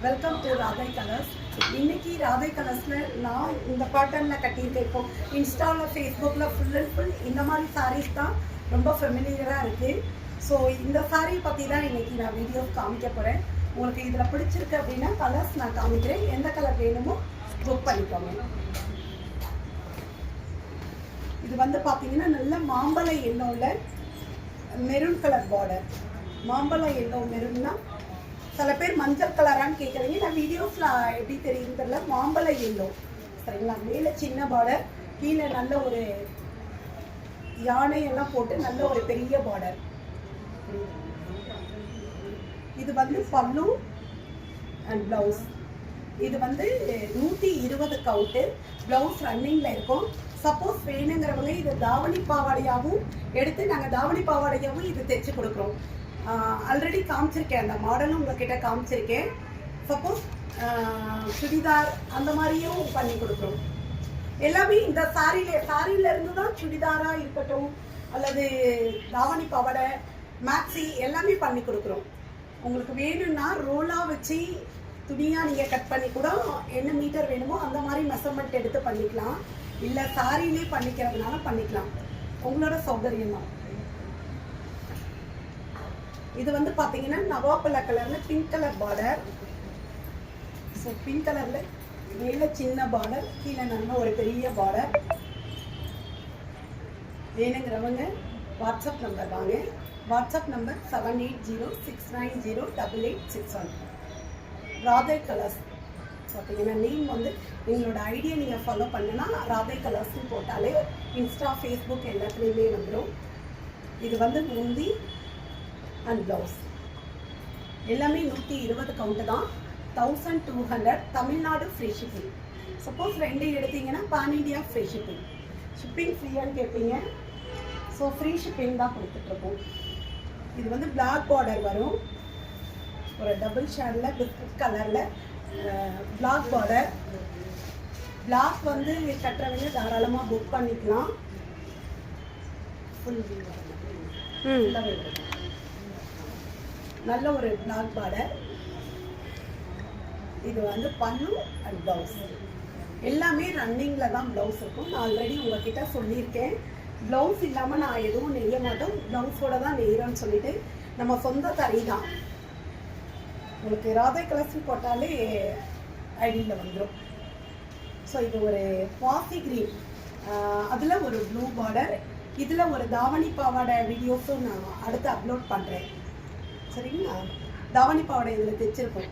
Welcome to Radhai colours. இன்னைக்கு ராதை கலர்ஸில் நான் இந்த பேட்டர்னில் கட்டியிருக்கேன். இப்போ இன்ஸ்டாவில் ஃபேஸ்புக்கில் ஃபுல் அண்ட் ஃபுல் இந்த மாதிரி சாரீஸ் தான் ரொம்ப ஃபெமிலியராக இருக்குது. ஸோ இந்த சாரீ பற்றி தான் இன்றைக்கி நான் வீடியோ காமிக்க போகிறேன். உங்களுக்கு இதில் பிடிச்சிருக்கு அப்படின்னா கலர்ஸ் நான் காமிக்கிறேன். எந்த கலர் வேணுமோ புக் பண்ணிக்கோங்க. இது வந்து பார்த்தீங்கன்னா நல்ல மாம்பழ எல்லோவில் மெரூன் கலர் பார்டர். மாம்பழ எல்லோ மெரூன்னா சில பேர் மஞ்சள் கலரான்னு கேட்குறீங்க. நான் வீடியோஸில் எப்படி தெரியும் தெரியல. மாம்பழ எல்லோ சரிங்களா. மேலே சின்ன பார்டர், கீழே நல்ல ஒரு யானையெல்லாம் போட்டு நல்ல ஒரு பெரிய பார்டர். இது வந்து பல்லு அண்ட் ப்ளவுஸ். இது வந்து 120 கவுட்டு. ப்ளவுஸ் ரன்னிங்கில் இருக்கும். சப்போஸ் வேணுங்கிறவங்க இது தாவணி பாவாடையாகவும் எடுத்து நாங்கள் தாவணி பாவாடையாகவும் இது தைச்சு கொடுக்குறோம். ஆல்ரெடி காமிச்சிருக்கேன், அந்த மாடலும் உங்ககிட்ட காமிச்சிருக்கேன். சப்போஸ் சுடிதார் அந்த மாதிரியும் பண்ணி கொடுக்குறோம். எல்லாமே இந்த சாரியிலேருந்து தான் சுடிதாராக இருக்கட்டும் அல்லது தாவணி பாவாடை மேக்ஸி எல்லாமே பண்ணி கொடுக்குறோம். உங்களுக்கு வேணும்னா ரோலாக வச்சு துணியாக நீங்கள் கட் பண்ணி கூட என்ன மீட்டர் வேணுமோ அந்த மாதிரி மெஷர்மெண்ட் எடுத்து பண்ணிக்கலாம். இல்லை சாரியிலே பண்ணிக்கிறதுனால பண்ணிக்கலாம், உங்களோட சௌகரியம் தான். இது வந்து பார்த்தீங்கன்னா நவாப்பழ கலரில் pink colour border. So pink கலரில் மேலே சின்ன பார்டர், கீழே நல்ல ஒரு பெரிய பார்டர். வேணுங்கிறவங்க வாட்ஸ்அப் நம்பர் வாங்க. WhatsApp number 7806908861. ராதை கலர்ஸ் பார்த்தீங்கன்னா நேம் வந்து எங்களோட ஐடியா நீங்கள் ஃபாலோ பண்ணுன்னா ராதை கலர்ஸ்ன்னு போட்டாலே இன்ஸ்டா ஃபேஸ்புக் எல்லாத்துலேயுமே வந்துடும். இது வந்து முந்தி அண்ட் ப்ளவுஸ் எல்லாமே 120 கவுண்ட்டு தான். 1200 தமிழ்நாடு ஃப்ரீ ஷிப்பிங். சப்போஸ் 2 எடுத்தீங்கன்னா pan India free shipping. Shipping ஃப்ரீயான்னு கேட்பீங்க. ஸோ ஃப்ரீ ஷிப்பிங் தான் கொடுத்துட்ருக்கோம். இது வந்து பிளாக் பார்டர் வரும், ஒரு டபுள் ஷேடில் பிஸ்கட் கலரில் பிளாக் பார்டர். பிளாக் வந்து கட்டுறவங்க தாராளமாக புக் பண்ணிக்கலாம். நல்ல ஒரு பிளாக் பார்டர். இது வந்து பல்லு அண்ட் ப்ளவுஸ் எல்லாமே ரன்னிங்கில் தான் ப்ளவுஸ் இருக்கும். நான் ஆல்ரெடி உங்ககிட்ட சொல்லியிருக்கேன், ப்ளவுஸ் இல்லாமல் நான் எதுவும் நெய்ய மாட்டோம், ப்ளவுஸோட தான் நெய்கிறோன்னு சொல்லிட்டு. நம்ம சொந்த தறி தான். உங்களுக்கு ராதை கலர்ஸ் போட்டாலே ஐடியில் வந்துடும். ஸோ இது ஒரு பாசி கிரீன், அதில் ஒரு ப்ளூ பார்டர். இதில் ஒரு தாவணி பாவாடை வீடியோஸும் நான் அடுத்து அப்லோட் பண்ணுறேன் சரிங்களா. தாவணி பாவாடை இதில் தைச்சிருக்கோம்.